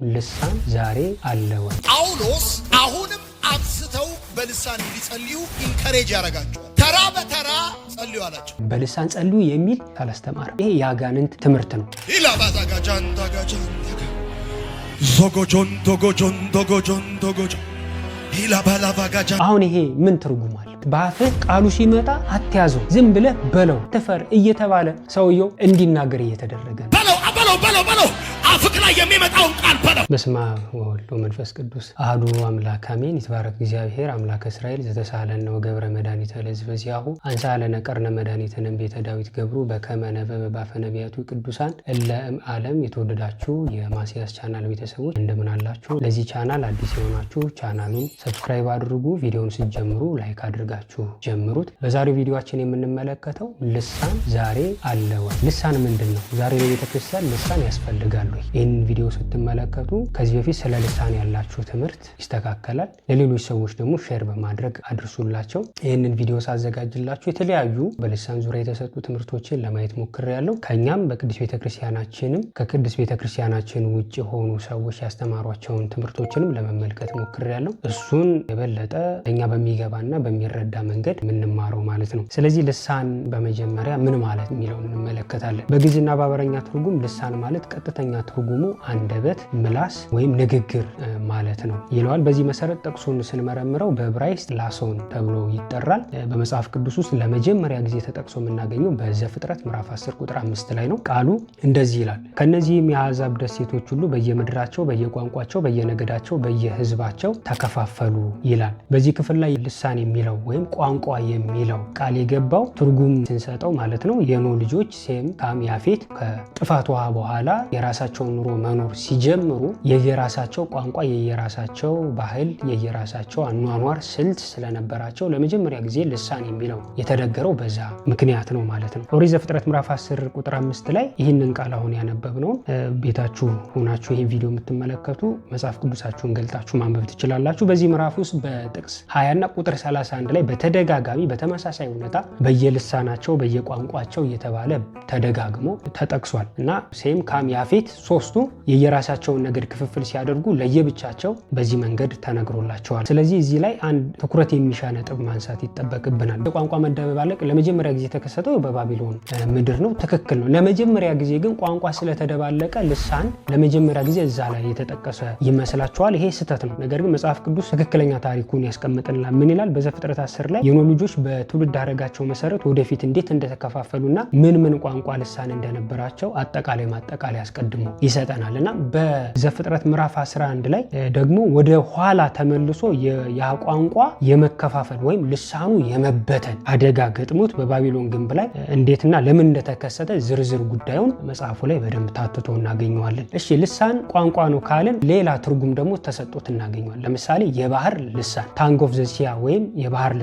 ልሳን ዛሬ አለ ወይ? ጳውሎስ አሁንም አንስተው በልሳን እንዲጸልዩ ኢንከሬጅ ያደርጋቸዋል። ተራ በተራ ጸልዩ አላቸው። በልሳን ጸልዩ የሚል አላስተማረም። ይሄ የአጋንንት ትምህርት ነው። ኢላባዛጋጃን ታጋጃን ዞጎጆን ቶጎጆን ቶጎጆን ቶጎጆ ኢላባላባጋጃ። አሁን ይሄ ምን ትርጉም አለ? በአፍህ ቃሉ ሲመጣ አትያዘው፣ ዝም ብለህ በለው፣ ትፈር እየተባለ ሰውየው እንዲናገር እየተደረገ ነው። በለው አፍክ ላይ የሚመጣውን ቃል በለው። በስመ አብ ወወልድ ወመንፈስ ቅዱስ አሐዱ አምላክ አሜን። ይትባረክ እግዚአብሔር አምላከ እስራኤል ዘተሳሃለነ ወገብረ መድኃኒተ ለሕዝበ ዚአሁ አንሣለነ ቀርነ መድኃኒተ ቤተ ዳዊት ገብሩ በከመ ነበበ በአፈ ነቢያቱ ቅዱሳን እለ እምዓለም። የተወደዳችሁ የማስያስ ቻናል ቤተሰቦች እንደምን አላችሁ? ለዚህ ቻናል አዲስ የሆናችሁ ቻናሉን ሰብስክራይብ አድርጉ። ቪዲዮውን ስትጀምሩ ላይክ አድርጋችሁ ጀምሩት። በዛሬው ቪዲዮአችን የምንመለከተው ልሳን ዛሬ አለ ወይ? ልሳን ምንድን ነው? ዛሬ ለቤተክርስቲያን ልሳን ያስፈልጋል ወይ? ይህን ቪዲዮ ስትመለከቱ ከዚህ በፊት ስለ ልሳን ያላችሁ ትምህርት ይስተካከላል። ለሌሎች ሰዎች ደግሞ ሼር በማድረግ አድርሱላቸው። ይህንን ቪዲዮ ሳዘጋጅላችሁ የተለያዩ በልሳን ዙሪያ የተሰጡ ትምህርቶችን ለማየት ሞክሬያለሁ። ከኛም በቅዱስ ቤተክርስቲያናችንም ከቅዱስ ቤተክርስቲያናችን ውጭ የሆኑ ሰዎች ያስተማሯቸውን ትምህርቶችንም ለመመልከት ሞክሬያለሁ። እሱን የበለጠ እኛ በሚገባና በሚረዳ መንገድ የምንማረው ማለት ነው። ስለዚህ ልሳን በመጀመሪያ ምን ማለት የሚለውን እንመለከታለን። በግዕዝና በአማርኛ ትርጉም ልሳን ማለት ቀጥተኛ ትርጉሙ አንደበት፣ ምላስ ወይም ንግግር ማለት ነው ይለዋል። በዚህ መሰረት ጥቅሱን ስንመረምረው በዕብራይስጥ ላሶን ተብሎ ይጠራል። በመጽሐፍ ቅዱስ ውስጥ ለመጀመሪያ ጊዜ ተጠቅሶ የምናገኘው በዘፍጥረት ምዕራፍ 10 ቁጥር 5 ላይ ነው። ቃሉ እንደዚህ ይላል፣ ከነዚህም የአሕዛብ ደሴቶች ሁሉ በየምድራቸው፣ በየቋንቋቸው፣ በየነገዳቸው፣ በየሕዝባቸው ተከፋፈሉ ይላል። በዚህ ክፍል ላይ ልሳን የሚለው ወይም ቋንቋ የሚለው ቃል የገባው ትርጉም ስንሰጠው ማለት ነው የኖህ ልጆች ሴም፣ ካም፣ ያፌት ከጥፋት ውሃ በኋላ የራሳቸውን ኑሮ መኖር ሲጀምሩ የየራሳቸው ቋንቋ፣ የየራሳቸው ባህል፣ የየራሳቸው አኗኗር ስልት ስለነበራቸው ለመጀመሪያ ጊዜ ልሳን የሚለው የተደገረው በዛ ምክንያት ነው ማለት ነው። ኦሪት ዘፍጥረት ምዕራፍ 10 ቁጥር 5 ላይ ይህንን ቃል አሁን ያነበብነውን ቤታችሁ ሆናችሁ ይህን ቪዲዮ የምትመለከቱ መጽሐፍ ቅዱሳችሁን ገልጣችሁ ማንበብ ትችላላችሁ። በዚህ ምዕራፍ ውስጥ በጥቅስ 20 እና ቁጥር 31 ላይ በተደጋጋሚ በተመሳሳይ ሁኔታ በየልሳናቸው በየቋንቋቸው እየተባለ ተደጋግሞ ተጠቅሷል እና ሴም፣ ካም፣ ያፌት ሶስቱ የየራሳቸውን ነገድ ክፍፍል ሲያደርጉ ለየብቻቸው በዚህ መንገድ ተነግሮላቸዋል። ስለዚህ እዚህ ላይ አንድ ትኩረት የሚሻ ነጥብ ማንሳት ይጠበቅብናል። የቋንቋ መደበላለቅ ለመጀመሪያ ጊዜ የተከሰተው በባቢሎን ምድር ነው። ትክክል ነው። ለመጀመሪያ ጊዜ ግን ቋንቋ ስለተደባለቀ ልሳን ለመጀመሪያ ጊዜ እዛ ላይ የተጠቀሰ ይመስላቸዋል። ይሄ ስህተት ነው። ነገር ግን መጽሐፍ ቅዱስ ትክክለኛ ታሪኩን ያስቀምጥልናል። ምን ይላል? በዘፍጥረት 10 ላይ የኖህ ልጆች በትውልድ ሐረጋቸው መሰረት ወደፊት እንዴት እንደተከፋፈሉና ምን ቋንቋ ልሳን እንደነበራቸው አጠቃላይ ማጠቃላይ አስቀድሞ ይሰጠናል እና በዘፍጥረት ምዕራፍ 11 ላይ ደግሞ ወደ ኋላ ተመልሶ ያ ቋንቋ የመከፋፈል ወይም ልሳኑ የመበተን አደጋ ገጥሞት በባቢሎን ግንብ ላይ እንዴትና ለምን እንደተከሰተ ዝርዝር ጉዳዩን መጽሐፉ ላይ በደንብ ታትቶ እናገኘዋለን። እሺ ልሳን ቋንቋ ነው ካልን ሌላ ትርጉም ደግሞ ተሰጥቶት እናገኘዋለን። ለምሳሌ የባህር ልሳን ታንግ ኦፍ ዘ ሲያ ወይም የባህር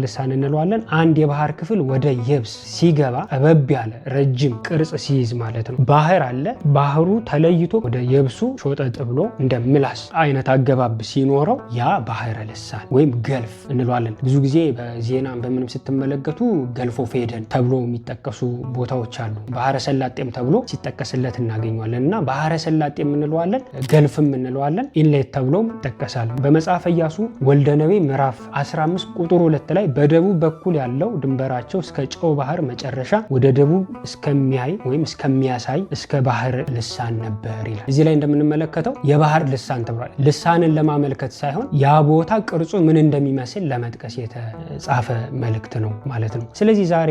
ልሳን እንለዋለን። አንድ የባህር ክፍል ወደ የብስ ሲገባ ጠበብ ያለ ረጅም ቅርጽ ሲይዝ ማለት ነው። ባህር አለ። ባህሩ ተለይቶ ወደ የብሱ ሾጠጥ ብሎ እንደ ምላስ አይነት አገባብ ሲኖረው ያ ባህረ ልሳን ወይም ገልፍ እንለዋለን። ብዙ ጊዜ በዜና በምንም ስትመለከቱ ገልፍ ኦፍ ኤደን ተብሎ የሚጠቀሱ ቦታዎች አሉ። ባህረ ሰላጤም ተብሎ ሲጠቀስለት እናገኘዋለን እና ባህረ ሰላጤም እንለዋለን፣ ገልፍም እንለዋለን፣ ኢንሌት ተብሎም ይጠቀሳል። በመጽሐፈ ኢያሱ ወልደ ነዌ ምዕራፍ 15 ቁጥር 2 ላይ በደቡብ በኩል ያለው ድንበራቸው እስከ ጨው ባህር መጨረሻ ወደ ደቡብ እስከሚያይ ወይም እስከሚያሳይ እስከ ባህር ልሳን ነበር ይላል። እዚህ ላይ እንደምንመለከተው የባህር ልሳን ተብሏል። ልሳንን ለማመልከት ሳይሆን ያ ቦታ ቅርጹ ምን እንደሚመስል ለመጥቀስ የተጻፈ መልእክት ነው ማለት ነው። ስለዚህ ዛሬ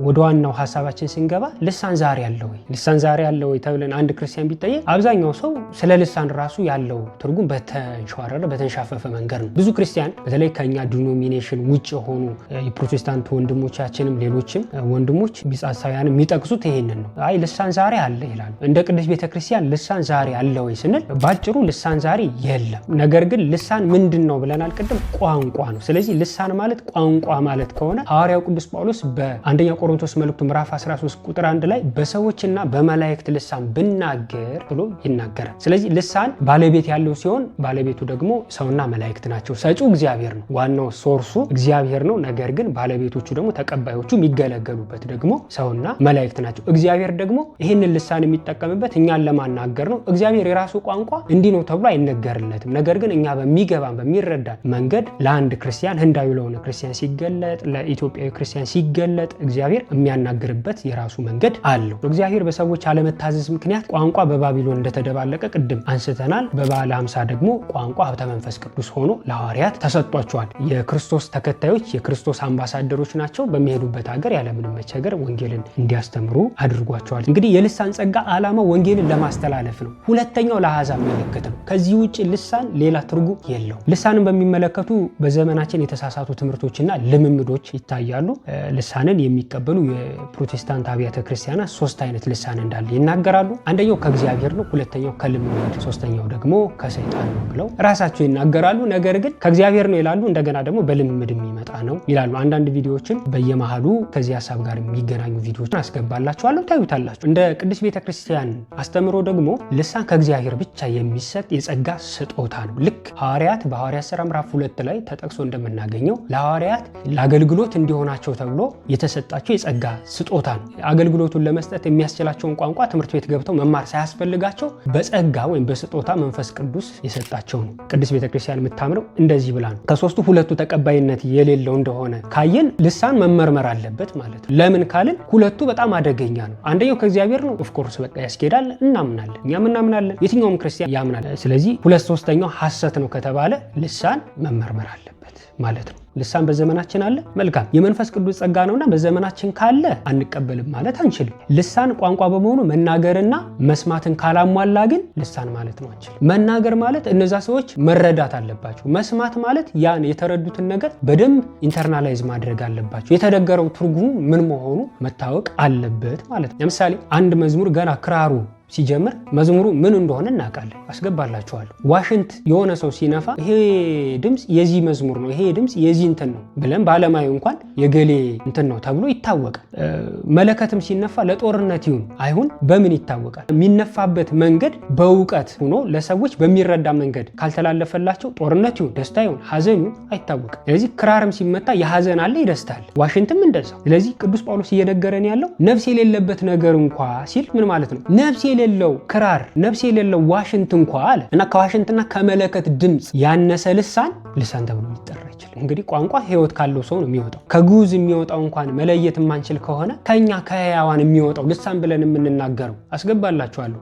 ወደ ዋናው ሐሳባችን ስንገባ ልሳን ዛሬ አለ ወይ? ልሳን ዛሬ አለ ወይ ተብለን አንድ ክርስቲያን ቢጠየቅ አብዛኛው ሰው ስለ ልሳን ራሱ ያለው ትርጉም በተንሸዋረረ በተንሻፈፈ መንገድ ነው። ብዙ ክርስቲያን በተለይ ከኛ ዲኖሚኔሽን ውጭ የሆኑ የፕሮቴስታንት ወንድሞቻችንም ሌሎችም ወንድሞች ቢጻሳውያን የሚጠቅሱት ይሄንን ነው። አይ ልሳን ዛሬ አለ ይላሉ። እንደ ቅዱስ ቤተክርስቲያን ልሳን ዛሬ አለ ወይ ስንል ባጭሩ ልሳን ዛሬ የለም። ነገር ግን ልሳን ምንድን ነው ብለናል ቅድም? ቋንቋ ነው። ስለዚህ ልሳን ማለት ቋንቋ ማለት ከሆነ ሐዋርያው ቅዱስ ጳውሎስ በአንደኛ ቆሮንቶስ መልእክቱ ምዕራፍ 13 ቁጥር 1 ላይ በሰዎችና በመላእክት ልሳን ብናገር ብሎ ይናገራል። ስለዚህ ልሳን ባለቤት ያለው ሲሆን ባለቤቱ ደግሞ ሰውና መላእክት ናቸው። ሰጪው እግዚአብሔር ነው። ዋናው ሶርሱ እግዚአብሔር ነው። ነገር ግን ባለቤቶቹ ደግሞ ተቀባዮቹ የሚገለገሉበት ደግሞ ሰውና መላእክት ናቸው። እግዚአብሔር ደግሞ ይህንን ልሳን የሚጠቀምበት እኛን ለማናገር ነው። እግዚአብሔር የራሱ ቋንቋ እንዲህ ነው ተብሎ አይነገርለትም። ነገር ግን እኛ በሚገባን በሚረዳን መንገድ ለአንድ ክርስቲያን ህንዳዊ ለሆነ ክርስቲያን ሲገለጥ፣ ለኢትዮጵያዊ ክርስቲያን ሲገለጥ እግዚአብሔር የሚያናግርበት የራሱ መንገድ አለው። እግዚአብሔር በሰዎች አለመታዘዝ ምክንያት ቋንቋ በባቢሎን እንደተደባለቀ ቅድም አንስተናል። በበዓለ ሃምሳ ደግሞ ቋንቋ ሀብተ መንፈስ ቅዱስ ሆኖ ለሐዋርያት ተሰጥቷቸዋል። የክርስቶስ ተከታዮች የክርስቶስ አምባሳደሮች ናቸው። በሚሄዱበት ሀገር ያለምንም መቸገር ወንጌልን እንዲያስተምሩ አድርጓቸዋል። እንግዲህ የልሳን ጸጋ ዓላማው ወንጌልን ለማስተላለፍ ነው። ሁለተኛው ለአሕዛብ ምልክት ነው። ከዚህ ውጭ ልሳን ሌላ ትርጉም የለው። ልሳንን በሚመለከቱ በዘመናችን የተሳሳቱ ትምህርቶችና ልምምዶች ይታያሉ። ልሳንን የሚቀበሉ የፕሮቴስታንት አብያተ ክርስቲያናት 3 አይነት ልሳን እንዳለ ይናገራሉ። አንደኛው ከእግዚአብሔር ነው፣ ሁለተኛው ከልምምድ፣ ሶስተኛው ደግሞ ከሰይጣን ነው ብለው ራሳቸው ይናገራሉ። ነገር ግን ከእግዚአብሔር ነው ይላሉ፣ እንደገና ደግሞ በልምምድ የሚመጣ ነው ይላሉ። አንዳንድ ቪዲዮዎችን በየመሃሉ ከዚህ ሐሳብ ጋር የሚገናኙ ቪዲዮዎችን አስገባላችኋለሁ፣ ታዩታላችሁ። እንደ ቅድስት ቤተክርስቲያን አስተምሮ ደግሞ ልሳን ከእግዚአብሔር ብቻ የሚሰጥ የጸጋ ስጦታ ነው። ልክ ሐዋርያት በሐዋርያት ሥራ ምዕራፍ 2 ላይ ተጠቅሶ እንደምናገኘው ለሐዋርያት ለአገልግሎት እንዲሆናቸው ተብሎ የተሰጣቸው የጸጋ ስጦታ ነው። አገልግሎቱን ለመስጠት የሚያስችላቸውን ቋንቋ ትምህርት ቤት ገብተው መማር ሳያስፈልጋቸው በጸጋ ወይም በስጦታ መንፈስ ቅዱስ የሰጣቸው ነው። ቅድስት ቤተክርስቲያን የምታምረው እንደዚህ ብላ ነው። ከሶስቱ ሁለቱ ተቀባይነት የሌለው እንደሆነ ካየን ልሳን መመርመር አለበት ማለት ነው። ለምን ካልን ሁለቱ በጣም አደገኛ ነው። አንደኛው ከእግዚአብሔር ነው፣ ኦፍኮርስ በቃ ያስኬዳል፣ እናምናለን፣ እኛም እናምናለን፣ የትኛውም ክርስቲያን ያምናል። ስለዚህ 2/3 ሐሰት ነው ከተባለ ልሳን መመርመር አለበት ማለት ነው። ልሳን በዘመናችን አለ፣ መልካም የመንፈስ ቅዱስ ጸጋ ነውና በዘመናችን ካለ አንቀበልም ማለት አንችልም። ልሳን ቋንቋ በመሆኑ መናገርና መስማትን ካላሟላ ግን ልሳን ማለት ነው አንችልም። መናገር ማለት እነዛ ሰዎች መረዳት አለባቸው። መስማት ማለት ያን የተረዱትን ነገር በደንብ ኢንተርናላይዝ ማድረግ አለባቸው። የተነገረው ትርጉሙ ምን መሆኑ መታወቅ አለበት ማለት ነው። ለምሳሌ አንድ መዝሙር ገና ክራሩ ሲጀምር መዝሙሩ ምን እንደሆነ እናውቃለን፣ አስገባላችኋለሁ። ዋሽንት የሆነ ሰው ሲነፋ ይሄ ድምፅ የዚህ መዝሙር ነው፣ ይሄ ድምፅ የዚህ እንትን ነው ብለን ባለማዩ እንኳን የገሌ እንትን ነው ተብሎ ይታወቃል። መለከትም ሲነፋ ለጦርነት ይሁን አይሁን በምን ይታወቃል? የሚነፋበት መንገድ በእውቀት ሆኖ ለሰዎች በሚረዳ መንገድ ካልተላለፈላቸው ጦርነት ይሁን ደስታ ይሁን ሐዘን ይሁን አይታወቅም። ስለዚህ ክራርም ሲመታ የሐዘን አለ የደስታ አለ፣ ዋሽንትም እንደዛው። ስለዚህ ቅዱስ ጳውሎስ እየነገረን ያለው ነፍስ የሌለበት ነገር እንኳ ሲል ምን ማለት ነው? ነፍስ የሌለው ክራር፣ ነፍስ የሌለው ዋሽንት እንኳ አለ እና ከዋሽንትና ከመለከት ድምፅ ያነሰ ልሳን ተብሎ ሊጠራ ይችላል። እንግዲህ ቋንቋ ሕይወት ካለው ሰው ነው የሚወጣው። ከግዑዝ የሚወጣው እንኳን መለየት የማንችል ከሆነ ከኛ ከሕያዋን የሚወጣው ልሳን ብለን የምንናገረው አስገባላችኋለሁ።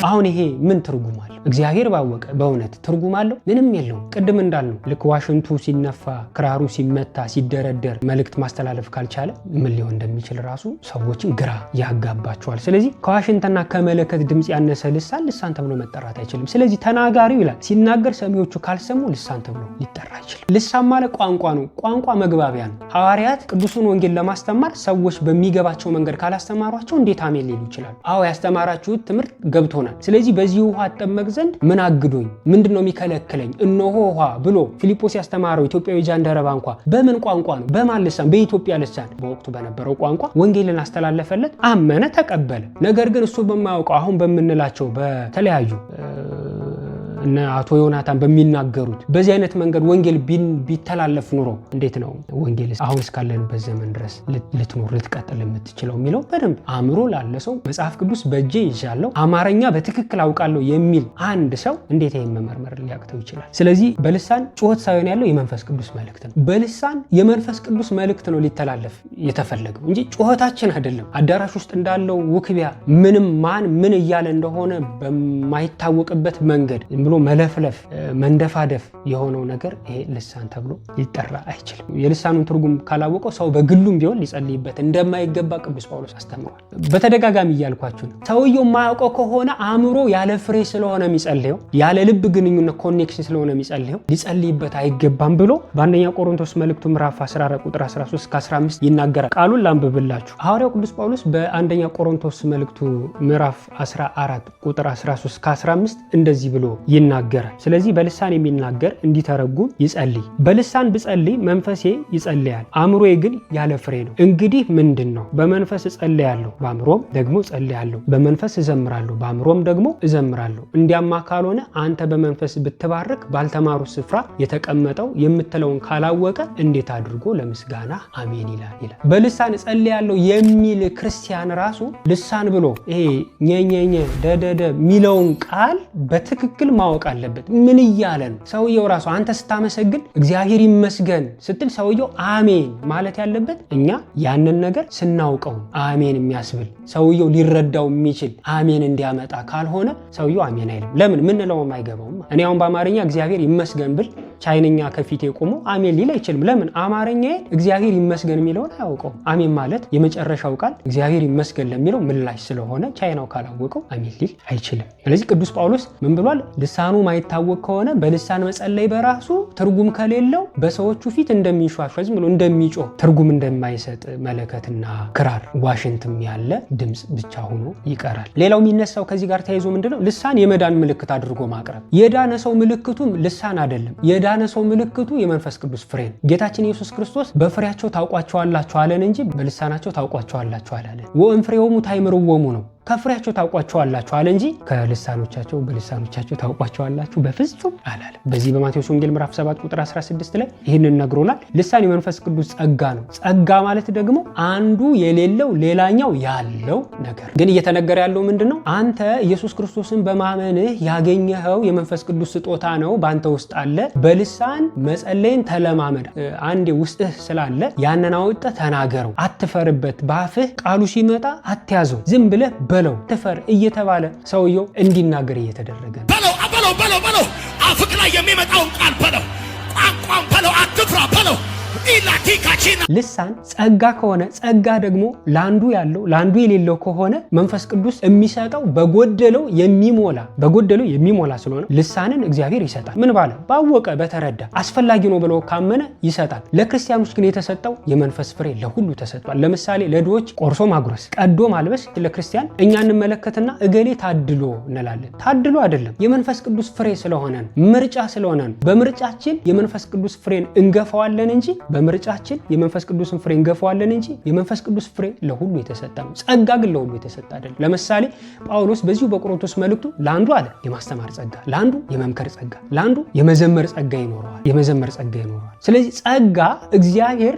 አሁን ይሄ ምን ትርጉም አለው? እግዚአብሔር ባወቀ በእውነት ትርጉም አለው? ምንም የለውም። ቅድም እንዳልነው ልክ ዋሽንቱ ሲነፋ ክራሩ ሲመታ ሲደረደር መልእክት ማስተላለፍ ካልቻለ ምን ሊሆን እንደሚችል ራሱ ሰዎችን ግራ ያጋባቸዋል። ስለዚህ ከዋሽንትና ከመለከት ድምፅ ያነሰ ልሳን ተብሎ መጠራት አይችልም። ስለዚህ ተናጋሪው ይላል ሲናገር ሰሚዎቹ ካልሰሙ ልሳን ተብሎ ሊጠራ አይችልም። ልሳን ማለት ቋንቋ ነው። ቋንቋ መግባቢያ ነው። ሐዋርያት ቅዱሱን ወንጌል ለማስተማር ሰዎች በሚገባቸው መንገድ ካላስተማሯቸው እንዴት አሜን ሊሉ ይችላሉ? አዎ ያስተማራችሁት ትምህርት ገብቶናል። ስለዚህ በዚህ ውሃ አጠመቅ ዘንድ ምን አግዶኝ? ምንድነው የሚከለክለኝ? እነሆ ውሃ ብሎ ፊልጶስ ያስተማረው ኢትዮጵያዊ ጃንደረባ እንኳ በምን ቋንቋ ነው? በማን ልሳን? በኢትዮጵያ ልሳን፣ በወቅቱ በነበረው ቋንቋ ወንጌልን አስተላለፈለት፣ አመነ፣ ተቀበለ። ነገር ግን እሱ በማያውቀው አሁን በምንላቸው በተለያዩ እና አቶ ዮናታን በሚናገሩት በዚህ አይነት መንገድ ወንጌል ቢተላለፍ ኑሮ እንዴት ነው ወንጌል አሁን እስካለንበት ዘመን ድረስ ልትኖር ልትቀጥል የምትችለው የሚለው በደንብ አእምሮ ላለ ሰው መጽሐፍ ቅዱስ በእጄ ይዣለሁ አማርኛ በትክክል አውቃለሁ የሚል አንድ ሰው እንዴት ይሄን መመርመር ሊያቅተው ይችላል? ስለዚህ በልሳን ጩኸት ሳይሆን ያለው የመንፈስ ቅዱስ መልእክት ነው። በልሳን የመንፈስ ቅዱስ መልእክት ነው ሊተላለፍ የተፈለገው እንጂ ጩኸታችን አይደለም። አዳራሽ ውስጥ እንዳለው ውክቢያ ምንም ማን ምን እያለ እንደሆነ በማይታወቅበት መንገድ ብሎ መለፍለፍ መንደፋደፍ የሆነው ነገር ይሄ ልሳን ተብሎ ሊጠራ አይችልም። የልሳኑን ትርጉም ካላወቀው ሰው በግሉም ቢሆን ሊጸልይበት እንደማይገባ ቅዱስ ጳውሎስ አስተምሯል። በተደጋጋሚ እያልኳችሁ ነው። ሰውየው የማያውቀው ከሆነ አእምሮ ያለ ፍሬ ስለሆነ የሚጸልየው ያለ ልብ ግንኙነት ኮኔክሽን ስለሆነ የሚጸልየው ሊጸልይበት አይገባም ብሎ በአንደኛ ቆሮንቶስ መልእክቱ ምዕራፍ 14 ቁጥር 13-15 ይናገራል። ቃሉን ላንብብላችሁ። ሐዋርያው ቅዱስ ጳውሎስ በአንደኛ ቆሮንቶስ መልእክቱ ምዕራፍ 14 ቁጥር 13-15 እንደዚህ ብሎ ይናገራል። ስለዚህ በልሳን የሚናገር እንዲተረጉም ይጸልይ። በልሳን ብጸልይ መንፈሴ ይጸልያል፣ አእምሮዬ ግን ያለ ፍሬ ነው። እንግዲህ ምንድን ነው? በመንፈስ እጸልያለሁ፣ በአእምሮም ደግሞ እጸልያለሁ። በመንፈስ እዘምራለሁ፣ በአእምሮም ደግሞ እዘምራለሁ። እንዲያማ ካልሆነ አንተ በመንፈስ ብትባርክ ባልተማሩ ስፍራ የተቀመጠው የምትለውን ካላወቀ እንዴት አድርጎ ለምስጋና አሜን ይላል። በልሳን እጸልያለሁ የሚል ክርስቲያን ራሱ ልሳን ብሎ ይሄ ኘኘኘ ደደደ ሚለውን ቃል በትክክል ማወቅ አለበት። ምን እያለ ነው ሰውየው ራሱ? አንተ ስታመሰግን እግዚአብሔር ይመስገን ስትል ሰውየው አሜን ማለት ያለበት እኛ ያንን ነገር ስናውቀው አሜን የሚያስብል ሰውየው ሊረዳው የሚችል አሜን እንዲያመጣ ካልሆነ ሰውየው አሜን አይልም። ለምን? ምን ነው የማይገባውም። እኔ አሁን በአማርኛ እግዚአብሔር ይመስገን ብል ቻይንኛ ከፊቴ ቆሞ አሜን ሊል አይችልም። ለምን? አማርኛዬ እግዚአብሔር ይመስገን የሚለውን አያውቀው። አሜን ማለት የመጨረሻው ቃል እግዚአብሔር ይመስገን ለሚለው ምላሽ ስለሆነ ቻይናው ካላወቀው አሜን ሊል አይችልም። ስለዚህ ቅዱስ ጳውሎስ ምን ብሏል? ልሳኑ ማይታወቅ ከሆነ በልሳን መጸለይ በራሱ ትርጉም ከሌለው በሰዎቹ ፊት እንደሚንሿሿ ዝም ብሎ እንደሚጮህ ትርጉም እንደማይሰጥ መለከትና ክራር ዋሽንትም ያለ ድምፅ ብቻ ሆኖ ይቀራል። ሌላው የሚነሳው ከዚህ ጋር ተያይዞ ምንድነው? ልሳን የመዳን ምልክት አድርጎ ማቅረብ። የዳነ ሰው ምልክቱም ልሳን አይደለም። የዳነ ሰው ምልክቱ የመንፈስ ቅዱስ ፍሬ ነው። ጌታችን ኢየሱስ ክርስቶስ በፍሬያቸው ታውቋቸዋላችሁ አለን እንጂ በልሳናቸው ታውቋቸዋላችሁ አላለን። ወእንፍሬሆሙ ታይምርዎሙ ነው። ከፍሬያቸው ታውቋቸዋላችሁ አለ እንጂ ከልሳኖቻቸው በልሳኖቻቸው ታውቋቸዋላችሁ በፍጹም አላለም። በዚህ በማቴዎስ ወንጌል ምዕራፍ 7 ቁጥር 16 ላይ ይህንን ነግሮናል። ልሳን የመንፈስ ቅዱስ ጸጋ ነው። ጸጋ ማለት ደግሞ አንዱ የሌለው ሌላኛው ያለው ነገር። ግን እየተነገረ ያለው ምንድነው? አንተ ኢየሱስ ክርስቶስን በማመንህ ያገኘኸው የመንፈስ ቅዱስ ስጦታ ነው፣ ባንተ ውስጥ አለ። በልሳን መጸለይን ተለማመድ። አንዴ ውስጥህ ስላለ ያንን አውጥተህ ተናገረው፣ አትፈርበት። በአፍህ ቃሉ ሲመጣ አትያዘው፣ ዝም ብለህ በለው ትፈር እየተባለ ሰውየው እንዲናገር እየተደረገ ነው። በለው አፍክ ላይ የሚመጣውን ቃል በለው፣ ቋንቋን በለው፣ አትፍራ በለው። ልሳን ጸጋ ከሆነ ጸጋ ደግሞ ላንዱ ያለው ላንዱ የሌለው ከሆነ መንፈስ ቅዱስ የሚሰጠው በጎደለው የሚሞላ ስለሆነ ልሳንን እግዚአብሔር ይሰጣል። ምን ባለ? ባወቀ በተረዳ አስፈላጊ ነው ብሎ ካመነ ይሰጣል። ለክርስቲያኖች ግን የተሰጠው የመንፈስ ፍሬ ለሁሉ ተሰጥቷል። ለምሳሌ ለድሆች ቆርሶ ማጉረስ፣ ቀዶ ማልበስ ለክርስቲያን እኛ እንመለከትና እገሌ ታድሎ እንላለን። ታድሎ አይደለም፣ የመንፈስ ቅዱስ ፍሬ ስለሆነ ነው፣ ምርጫ ስለሆነ ነው። በምርጫችን የመንፈስ ቅዱስ ፍሬን እንገፋዋለን እንጂ በምርጫችን የመንፈስ ቅዱስን ፍሬ እንገፋዋለን እንጂ የመንፈስ ቅዱስ ፍሬ ለሁሉ የተሰጠ ነው። ጸጋ ግን ለሁሉ የተሰጠ አይደለም። ለምሳሌ ጳውሎስ በዚሁ በቆሮንቶስ መልእክቱ ለአንዱ አለ የማስተማር ጸጋ፣ ለአንዱ የመምከር ጸጋ፣ ለአንዱ የመዘመር ጸጋ ይኖረዋል። ስለዚህ ጸጋ እግዚአብሔር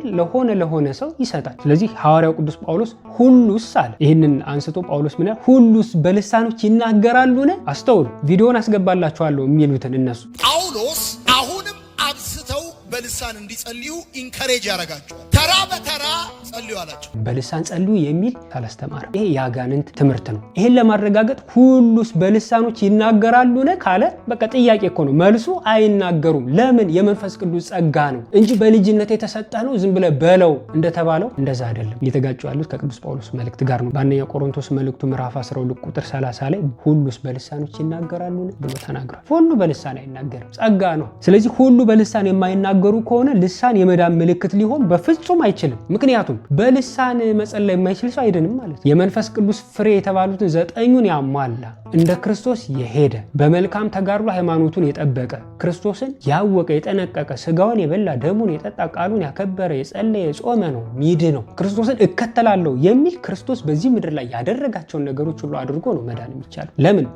ለሆነ ሰው ይሰጣል። ስለዚህ ሐዋርያው ቅዱስ ጳውሎስ ሁሉስ አለ። ይህንን አንስቶ ጳውሎስ ምን ሁሉስ በልሳኖች ይናገራሉን? አስተውሉ። ቪዲዮን አስገባላችኋለሁ የሚሉትን እነሱ ጳውሎስ አሁንም አብስተው በልሳን እንዲጸልዩ ኢንካሬጅ ያደርጋቸዋል። ተራ በተራ ጸልዩ አላቸው። በልሳን ጸልዩ የሚል ካላስተማረ ይሄ የአጋንንት ትምህርት ነው። ይሄን ለማረጋገጥ ሁሉስ በልሳኖች ይናገራሉን ካለ በቃ ጥያቄ እኮ ነው። መልሱ አይናገሩም። ለምን? የመንፈስ ቅዱስ ጸጋ ነው እንጂ በልጅነት የተሰጠ ነው ዝም ብለህ በለው እንደተባለው እንደዛ አይደለም። እየተጋጩ ያሉት ከቅዱስ ጳውሎስ መልእክት ጋር ነው። በአንደኛ ቆሮንቶስ መልእክቱ ምዕራፍ 12 ቁጥር 30 ላይ ሁሉስ በልሳኖች ይናገራሉን ብሎ ተናግሯል። ሁሉ በልሳን አይናገርም፣ ጸጋ ነው። ስለዚህ ሁሉ በልሳን የማይናገሩ ከሆነ ልሳን የመዳን ምልክት ሊሆን በፍጹም አይችልም። ምክንያቱም በልሳን መጸለይ የማይችል ሰው አይድንም ማለት ነው። የመንፈስ ቅዱስ ፍሬ የተባሉትን 9ኙን ያሟላ እንደ ክርስቶስ የሄደ በመልካም ተጋድሎ ሃይማኖቱን የጠበቀ ክርስቶስን ያወቀ የጠነቀቀ ስጋውን የበላ ደሙን የጠጣ ቃሉን ያከበረ የጸለየ የጾመ ነው ሚድ ነው። ክርስቶስን እከተላለሁ የሚል ክርስቶስ በዚህ ምድር ላይ ያደረጋቸውን ነገሮች ሁሉ አድርጎ ነው መዳን የሚቻለው። ለምን?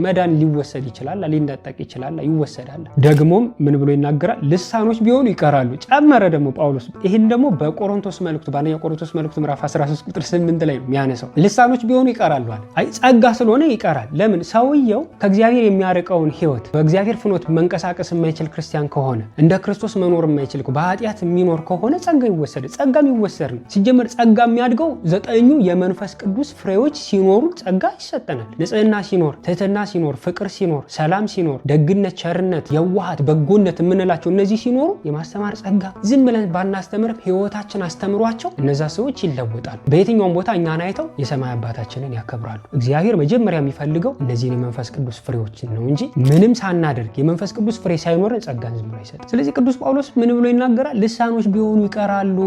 መዳን ሊወሰድ ይችላል፣ ሊነጠቅ ይችላል፣ ይወሰዳል። ደግሞም ምን ብሎ ይናገራል? ልሳኖች ቢሆኑ ይቀራሉ። ጨመረ ደግሞ ጳውሎስ። ይህን ደግሞ በቆሮንቶስ መልእክቱ በአንደኛ ቆሮንቶስ መልእክቱ ምዕራፍ 13 ቁጥር 8 ላይ ነው የሚያነሳው። ልሳኖች ቢሆኑ ይቀራሉ አለ። አይ ጸጋ ስለሆነ ይቀራል። ለምን? ሰውየው ከእግዚአብሔር የሚያርቀውን ህይወት በእግዚአብሔር ፍኖት መንቀሳቀስ የማይችል ክርስቲያን ከሆነ እንደ ክርስቶስ መኖር የማይችል በኃጢአት የሚኖር ከሆነ ጸጋ ይወሰድ። ጸጋ የሚወሰድ ነው። ሲጀመር ጸጋ የሚያድገው 9ኙ የመንፈስ ቅዱስ ፍሬዎች ሲኖሩ ጸጋ ይሰጠናል። ንጽህና ሲኖር፣ ትህትና ሲኖር፣ ፍቅር ሲኖር፣ ሰላም ሲኖር፣ ደግነት፣ ቸርነት፣ የዋሃት፣ በጎነት የምንላቸው እነዚህ ሲኖሩ የማስተማር ጸጋ ዝም ብለን ባናስተምር ህይወት በህይወታችን አስተምሯቸው እነዛ ሰዎች ይለወጣሉ። በየትኛውም ቦታ እኛን አይተው የሰማይ አባታችንን ያከብራሉ። እግዚአብሔር መጀመሪያ የሚፈልገው እነዚህን የመንፈስ ቅዱስ ፍሬዎችን ነው እንጂ ምንም ሳናደርግ የመንፈስ ቅዱስ ፍሬ ሳይኖረን ጸጋን ዝም ብሎ አይሰጥም። ስለዚህ ቅዱስ ጳውሎስ ምን ብሎ ይናገራል? ልሳኖች ቢሆኑ ይቀራሉ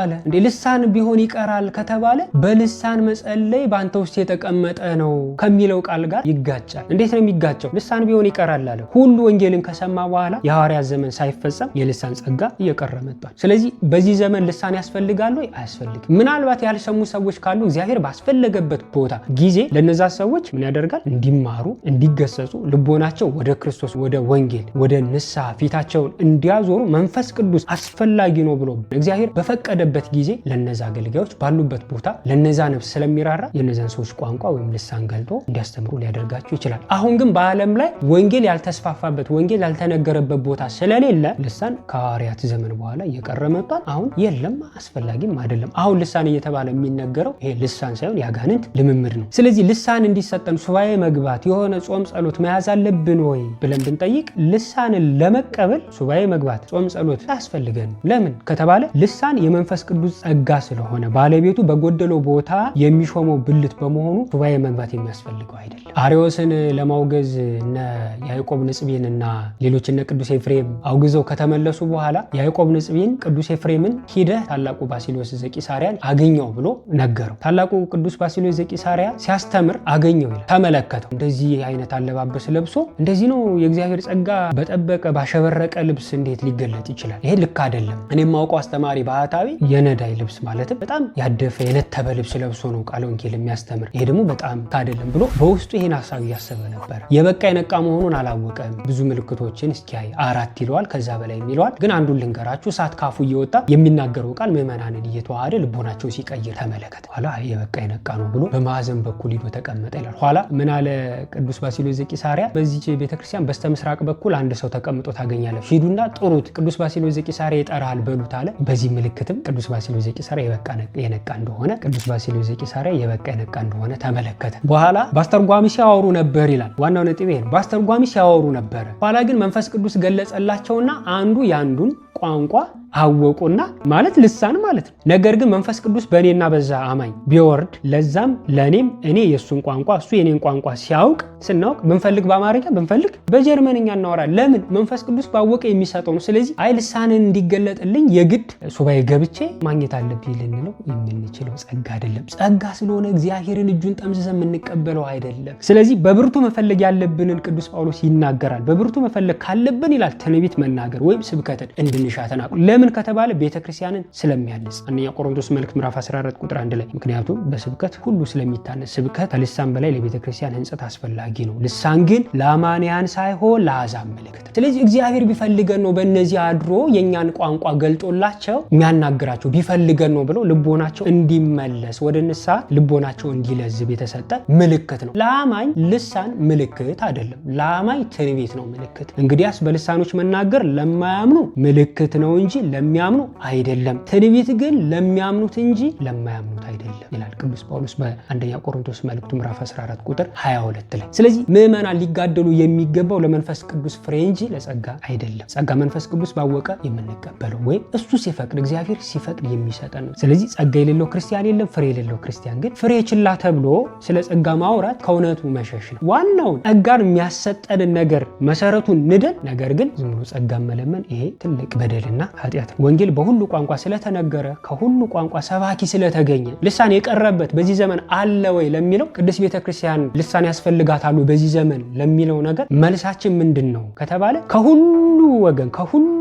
አለ። እንዴ ልሳን ቢሆን ይቀራል ከተባለ በልሳን መጸለይ በአንተ ውስጥ የተቀመጠ ነው ከሚለው ቃል ጋር ይጋጫል። እንዴት ነው የሚጋጨው? ልሳን ቢሆን ይቀራል አለ። ሁሉ ወንጌልን ከሰማ በኋላ የሐዋርያት ዘመን ሳይፈጸም የልሳን ጸጋ እየቀረ መጥቷል። ስለዚህ በዚህ ዘመን ልሳን ያስፈልጋል ወይ? አያስፈልግም። ምናልባት ያልሰሙ ሰዎች ካሉ እግዚአብሔር ባስፈለገበት ቦታ ጊዜ ለነዛ ሰዎች ምን ያደርጋል? እንዲማሩ፣ እንዲገሰጹ፣ ልቦናቸው ወደ ክርስቶስ፣ ወደ ወንጌል፣ ወደ ንስሐ ፊታቸውን እንዲያዞሩ መንፈስ ቅዱስ አስፈላጊ ነው ብሎ እግዚአብሔር በፈቀደበት ጊዜ ለነዛ አገልጋዮች ባሉበት ቦታ ለነዛ ነፍስ ስለሚራራ የነዛን ሰዎች ቋንቋ ወይም ልሳን ገልጦ እንዲያስተምሩ ሊያደርጋቸው ይችላል። አሁን ግን በዓለም ላይ ወንጌል ያልተስፋፋበት ወንጌል ያልተነገረበት ቦታ ስለሌለ ልሳን ከሐዋርያት ዘመን በኋላ እየቀረ መጥቷል። አሁን የለም፣ አስፈላጊም አይደለም። አሁን ልሳን እየተባለ የሚነገረው ይሄ ልሳን ሳይሆን ያጋንንት ልምምድ ነው። ስለዚህ ልሳን እንዲሰጠን ሱባኤ መግባት የሆነ ጾም ጸሎት መያዝ አለብን ወይ ብለን ብንጠይቅ ልሳንን ለመቀበል ሱባኤ መግባት ጾም ጸሎት አያስፈልገን። ለምን ከተባለ ልሳን የመንፈስ ቅዱስ ጸጋ ስለሆነ ባለቤቱ በጎደለው ቦታ የሚሾመው ብልት በመሆኑ ሱባኤ መግባት የሚያስፈልገው አይደለም። አርዮስን ለማውገዝ እነ ያዕቆብ ንጽቤንና ሌሎች እነ ቅዱስ ኤፍሬም አውግዘው ከተመለሱ በኋላ ያዕቆብ ንጽቤን ቅዱስ ኤፍሬምን ሂደህ ታላቁ ባሲሊዮስ ዘቂሳርያን አገኘው ብሎ ነገረው። ታላቁ ቅዱስ ባሲሊዮስ ዘቂሳርያ ሲያስተምር አገኘው ይላል። ተመለከተው። እንደዚህ አይነት አለባበስ ለብሶ እንደዚህ ነው የእግዚአብሔር ጸጋ በጠበቀ ባሸበረቀ ልብስ እንዴት ሊገለጥ ይችላል? ይሄ ልክ አይደለም። እኔም ማውቀው አስተማሪ ባህታዊ የነዳይ ልብስ ማለትም በጣም ያደፈ የነተበ ልብስ ለብሶ ነው ቃለ ወንጌል የሚያስተምር። ይሄ ደግሞ በጣም አይደለም ብሎ በውስጡ ይሄን ሐሳብ እያሰበ ነበር። የበቃ የነቃ መሆኑን አላወቀም። ብዙ ምልክቶችን እስኪያይ 4 ይለዋል፣ ከዛ በላይ ይለዋል። ግን አንዱን ልንገራችሁ፣ እሳት ካፉ እየወጣ የሚናገረው ቃል ምዕመናንን እየተዋሃደ ልቦናቸው ሲቀይር ተመለከተ። ኋላ የበቃ የነቃ ነው ብሎ በማዕዘን በኩል ሂዶ ተቀመጠ ይላል። ኋላ ምን አለ ቅዱስ ባሲሊዮስ ዘቂሳርያ፣ በዚህ ቤተክርስቲያን በስተምስራቅ በኩል አንድ ሰው ተቀምጦ ታገኛለህ፣ ሂዱና ጥሩት፣ ቅዱስ ባሲሊዮስ ዘቂሳርያ ይጠራሃል በሉት አለ። በዚህ ምልክትም ቅዱስ ባሲሊዮስ ዘቂሳርያ የበቃ የነቃ እንደሆነ ቅዱስ ባሲሊዮስ ዘቂሳርያ የበቃ የነቃ እንደሆነ ተመለከተ። በኋላ በአስተርጓሚ ሲያወሩ ነበር ይላል። ዋናው ነጥብ ይሄ ነው። በአስተርጓሚ ሲያወሩ ነበር። ኋላ ግን መንፈስ ቅዱስ ገለጸላቸውና አንዱ ያንዱን ቋንቋ አወቁና ማለት ልሳን ማለት ነው። ነገር ግን መንፈስ ቅዱስ በእኔና በዛ አማኝ ቢወርድ ለዛም ለእኔም እኔ የእሱን ቋንቋ እሱ የኔን ቋንቋ ስናውቅ ብንፈልግ በአማርኛ ብንፈልግ በጀርመንኛ እናወራለን። ለምን? መንፈስ ቅዱስ ባወቀ የሚሰጠው ነው። ስለዚህ አይ ልሳንን እንዲገለጥልኝ የግድ ሱባኤ ገብቼ ማግኘት አለብኝ ልንለው የምንችለው ጸጋ አይደለም። ጸጋ ስለሆነ እግዚአብሔርን እጁን ጠምዝዘን የምንቀበለው አይደለም። ስለዚህ በብርቱ መፈለግ ያለብንን ቅዱስ ጳውሎስ ይናገራል። በብርቱ መፈለግ ካለብን ይላል ትንቢት መናገር ወይም ስብከትን እንድንሻ ተናቁ። ለምን ከተባለ ቤተክርስቲያንን ስለሚያንጽ አንደኛ ቆሮንቶስ መልእክት ምዕራፍ 14 ቁጥር 1 ላይ ምክንያቱም በስብከት ሁሉ ስለሚታነጽ ስብከት ከልሳን በላይ ለቤተክርስቲያን ህንጸት አስፈላጊ ነው። ልሳን ግን ለአማንያን ሳይሆን ለአሕዛብ ምልክት። ስለዚህ እግዚአብሔር ቢፈልገን ነው በእነዚህ አድሮ የኛን ቋንቋ ገልጦላቸው የሚያናግራቸው ቢፈልገን ነው ብለው ልቦናቸው እንዲመለስ ወደ ንስሐ ልቦናቸው እንዲለዝብ የተሰጠ ምልክት ነው። ለአማኝ ልሳን ምልክት አይደለም። ለአማኝ ትንቢት ነው ምልክት። እንግዲያስ በልሳኖች መናገር ለማያምኑ ምልክት ነው እንጂ ለሚያምኑ አይደለም። ትንቢት ግን ለሚያምኑት እንጂ ለማያምኑት አይደለም ይላል ቅዱስ ጳውሎስ በአንደኛ ቆሮንቶስ መልእክቱ ምዕራፍ 14 ቁጥር 22 ላይ። ስለዚህ ምዕመናን ሊጋደሉ የሚገባው ለመንፈስ ቅዱስ ፍሬ እንጂ ለጸጋ አይደለም። ጸጋ መንፈስ ቅዱስ ባወቀ የምንቀበለው ወይም እሱ ሲፈቅድ እግዚአብሔር ሲፈቅድ የሚሰጠን ነው። ስለዚህ ጸጋ የሌለው ክርስቲያን የለም። ፍሬ የሌለው ክርስቲያን ግን ፍሬ ችላ ተብሎ ስለ ጸጋ ማውራት ከእውነቱ መሸሽ ነው። ዋናውን ጸጋን የሚያሰጠንን ነገር መሰረቱን ንደን ነገር ግን ዝም ብሎ ጸጋን መለመን ይሄ ትልቅ በደልና ኃጢአት ነው። ወንጌል በሁሉ ቋንቋ ስለተነገረ ከሁሉ ቋንቋ ሰባኪ ስለተገኘ ልሳን የቀረበት በዚህ ዘመን አለ ወይ ለሚለው ቅዱስ ቤተክርስቲያን ልሳን ያስፈልጋታሉ በዚህ ዘመን ለሚለው ነገር መልሳችን ምንድን ነው ከተባለ ከሁሉ ወገን ከሁሉ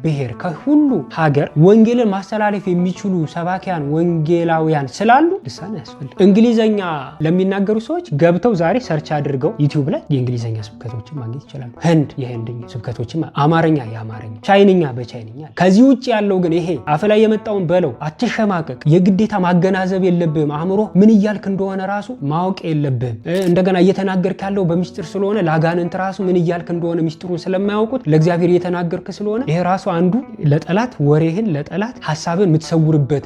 ብሔር ከሁሉ ሀገር ወንጌልን ማስተላለፍ የሚችሉ ሰባኪያን ወንጌላውያን ስላሉ ልሳን ያስፈልጋል። እንግሊዘኛ ለሚናገሩ ሰዎች ገብተው ዛሬ ሰርች አድርገው ዩቲዩብ ላይ የእንግሊዘኛ ስብከቶችን ማግኘት ይችላሉ። ህንድ የህንድኛ ስብከቶችን፣ አማርኛ የአማርኛ፣ ቻይንኛ በቻይንኛ። ከዚህ ውጭ ያለው ግን ይሄ አፍ ላይ የመጣውን በለው አትሸማቀቅ። የግዴታ ማገናዘብ የለብህም። አእምሮ ምን እያልክ እንደሆነ ራሱ ማወቅ የለብህም። እንደገና እየተናገርክ ያለው በሚስጥር ስለሆነ ለአጋንንት ራሱ ምን እያልክ እንደሆነ ሚስጥሩን ስለማያውቁት ለእግዚአብሔር እየተናገርክ ስለሆነ ይሄ ራሱ አንዱ ለጠላት ወሬህን ለጠላት ሐሳብን የምትሰውርበት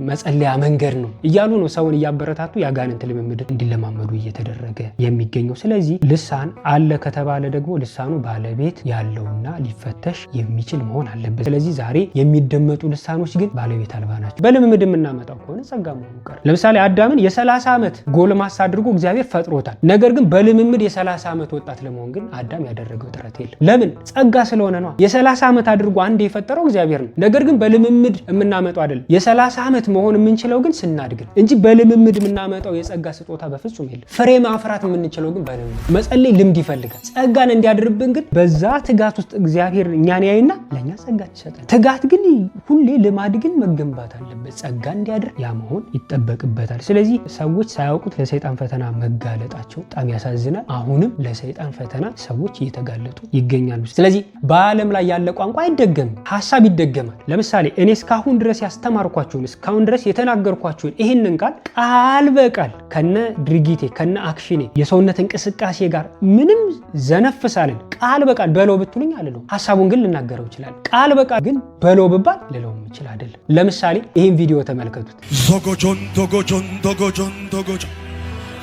መጸለያ መንገድ ነው እያሉ ነው ሰውን እያበረታቱ የአጋንንት ልምምድ እንዲለማመዱ እየተደረገ የሚገኘው። ስለዚህ ልሳን አለ ከተባለ ደግሞ ልሳኑ ባለቤት ያለውና ሊፈተሽ የሚችል መሆን አለበት። ስለዚህ ዛሬ ዛሬ የሚደመጡ ልሳኖች ግን ባለቤት አልባ ናቸው። በልምምድ የምናመጣው ከሆነ ጸጋ መሆኑ ቀር። ለምሳሌ አዳምን የ30 ዓመት ጎልማሳ አድርጎ እግዚአብሔር ፈጥሮታል። ነገር ግን በልምምድ የ30 ዓመት ወጣት ለመሆን ግን አዳም ያደረገው ጥረት የለም። ለምን? ጸጋ ስለሆነ ነው። የ30 ዓመት አድርጎ አንድ የፈጠረው እግዚአብሔር ነው። ነገር ግን በልምምድ የምናመጣው አይደለም። የ30 ዓመት መሆን የምንችለው ግን ስናድግ እንጂ በልምምድ የምናመጣው የጸጋ ስጦታ በፍጹም የለም። ፍሬ ማፍራት የምንችለው ግን በልምምድ። መጸለይ ልምድ ይፈልጋል። ጸጋን እንዲያድርብን ግን በዛ ትጋት ውስጥ እግዚአብሔር እኛን ያይና ለኛ ጸጋ ይሰጣል። ትጋት ግን ሁሌ ልማድ ግን መገንባት አለበት። ጸጋ እንዲያድር ያ መሆን ይጠበቅበታል። ስለዚህ ሰዎች ሳያውቁት ለሰይጣን ፈተና መጋለጣቸው በጣም ያሳዝናል። አሁንም ለሰይጣን ፈተና ሰዎች እየተጋለጡ ይገኛሉ። ስለዚህ በዓለም ላይ ያለ ቋንቋ አይደገምም፣ ሐሳብ ይደገማል። ለምሳሌ እኔ እስካሁን ድረስ ያስተማርኳችሁን እስካሁን ድረስ የተናገርኳችሁን ይህንን ቃል በቃል ከነ ድርጊቴ ከነ አክሽኔ የሰውነት እንቅስቃሴ ጋር ምንም ዘነፍ ሳልን ቃል በቃል በለው ብትሉኝ አልለው። ሐሳቡን ግን ልናገረው ይችላል። ቃል በቃል ግን በለው ብባል ልለውም ይችላል አይደለም። ለምሳሌ ይህን ቪዲዮ ተመልከቱት። ዞጎጆን ዶጎጆን ዶጎጆን ዶጎጆን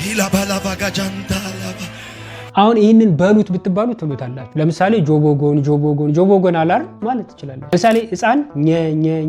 ኢላባላባጋጃንታላባ አሁን ይህንን በሉት ብትባሉ ትሉታላችሁ። ለምሳሌ ጆቦጎን አላር ማለት ትችላላችሁ። ለምሳሌ ሕፃን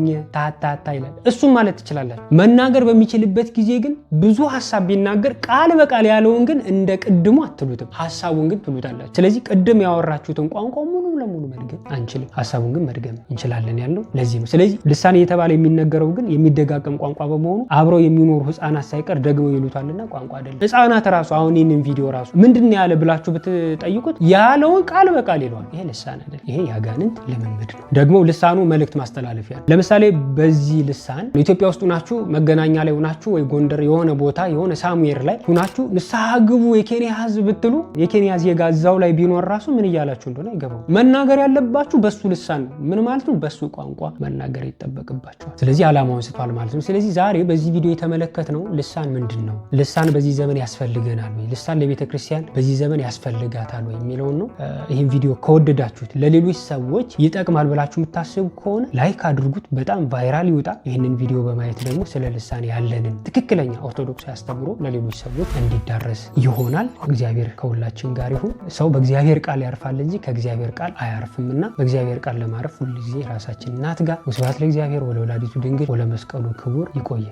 ኘ ታታታ ይላል። እሱም ማለት ትችላላችሁ። መናገር በሚችልበት ጊዜ ግን ብዙ ሐሳብ ቢናገር ቃል በቃል ያለውን ግን እንደ ቅድሙ አትሉትም፣ ሐሳቡን ግን ትሉታላችሁ። ስለዚህ ቅድም ያወራችሁትን ቋንቋ ሙሉ ለሙሉ መድገም አንችልም፣ ሐሳቡን ግን መድገም እንችላለን ያለው ለዚህ ነው። ስለዚህ ልሳን እየተባለ የሚነገረው ግን የሚደጋገም ቋንቋ በመሆኑ አብረው የሚኖሩ ሕፃናት ሳይቀር ደግመው ይሉታልና ቋንቋ አይደለም። ሕፃናት ራሱ አሁን ይህንን ቪዲዮ ራሱ ምንድን ያለ ብላችሁ ብትጠይቁት ያለውን ቃል በቃል ይለዋል። ይሄ ልሳን አይደለም፣ ይሄ ያጋንንት ልምምድ ነው። ደግሞ ልሳኑ መልእክት ማስተላለፊያ ነው። ለምሳሌ በዚህ ልሳን ኢትዮጵያ ውስጥ ናችሁ፣ መገናኛ ላይ ሆናችሁ ወይ ጎንደር የሆነ ቦታ የሆነ ሳሙኤር ላይ ሆናችሁ ንስሐ ግቡ የኬንያ ህዝብ ብትሉ የኬንያ ዜጋ እዛው ላይ ቢኖር ራሱ ምን እያላችሁ እንደሆነ አይገባው። መናገር ያለባችሁ በሱ ልሳን ነው። ምን ማለት ነው? በሱ ቋንቋ መናገር ይጠበቅባችኋል። ስለዚህ ዓላማውን ስቷል ማለት ነው። ስለዚህ ዛሬ በዚህ ቪዲዮ የተመለከትነው ልሳን ምንድን ነው? ልሳን በዚህ ዘመን ያስፈልገናል ወይ? ልሳን ለቤተ ክርስቲያን በዚህ ዘመን ያስፈልጋታል ወይ የሚለውን ነው። ይህን ቪዲዮ ከወደዳችሁት ለሌሎች ሰዎች ይጠቅማል ብላችሁ የምታስቡ ከሆነ ላይክ አድርጉት፣ በጣም ቫይራል ይውጣ። ይህንን ቪዲዮ በማየት ደግሞ ስለ ልሳን ያለንን ትክክለኛ ኦርቶዶክስ አስተምሮ ለሌሎች ሰዎች እንዲዳረስ ይሆናል። እግዚአብሔር ከሁላችን ጋር ይሁን። ሰው በእግዚአብሔር ቃል ያርፋል እንጂ ከእግዚአብሔር ቃል አያርፍምና በእግዚአብሔር ቃል ለማረፍ ሁልጊዜ ራሳችን እናትጋ። ወስብሐት ለእግዚአብሔር ወለወላዲቱ ድንግል ወለመስቀሉ ክቡር። ይቆየ